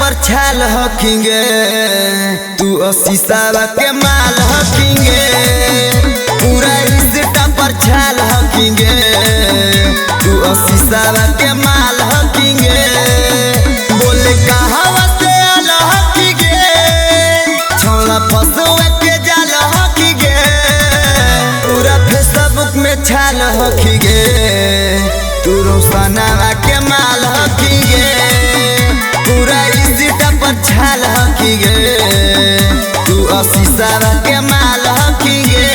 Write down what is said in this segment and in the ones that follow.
पर छाल हकिंगे तू 80 साल के माल हकिंगे। पूरा रिश्ता पर छाल हकिंगे तू 80 साल के माल हकिंगे। बोले कहां से आल हकिंगे छोड़ा फसवे के जाल हकिंगे। पूरा फेसबुक में छाल हकिंगे तू रोशना के माल हकिंगे। पूरा पर छाल हकिंगे तू 80 साल के माल हकिंगे।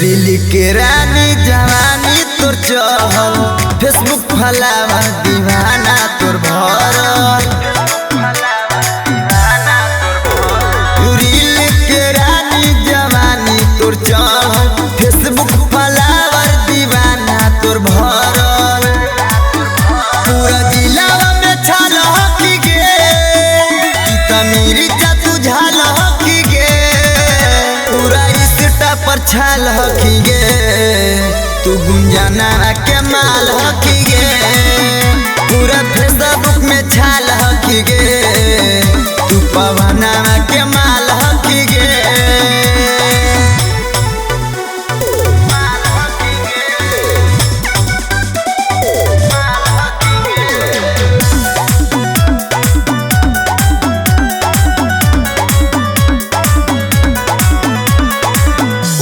रील के रानी जवानी तोर चहल फेसबुक फलावा दीवाना तोर भरल। रील के रानी जवानी तोर चहल फेसबुक फलावर दीवाना तोर भरल। पूरा जिलावा में छाल हकिंगे तमीरी तू झाल हकिंगे। पूरा इंस्टा पर छाल हकिंगे तू गुंजाना के माल हकिंगे। पूरा फेसबुक में छाल हकिंगे तू पवना के माल हकिंगे।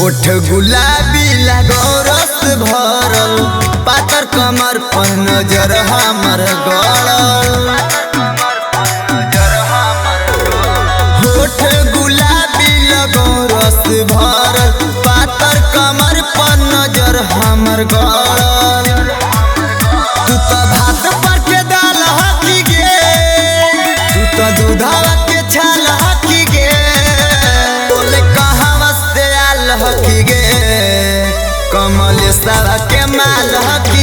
ओठ गुलाबी लगो रस भरल पातर कमर पर नजर हमर गड़ल। ओठ गुलाबी लगो रस भरल पातर कमर पर नजर हमर गड़ल। तू तो भात पर के दाल हकिंगे तू तो दूधवा के छाल हकिंगे। बोले कहां से आल हकिंगे कमल सारा के माल हकिंगे।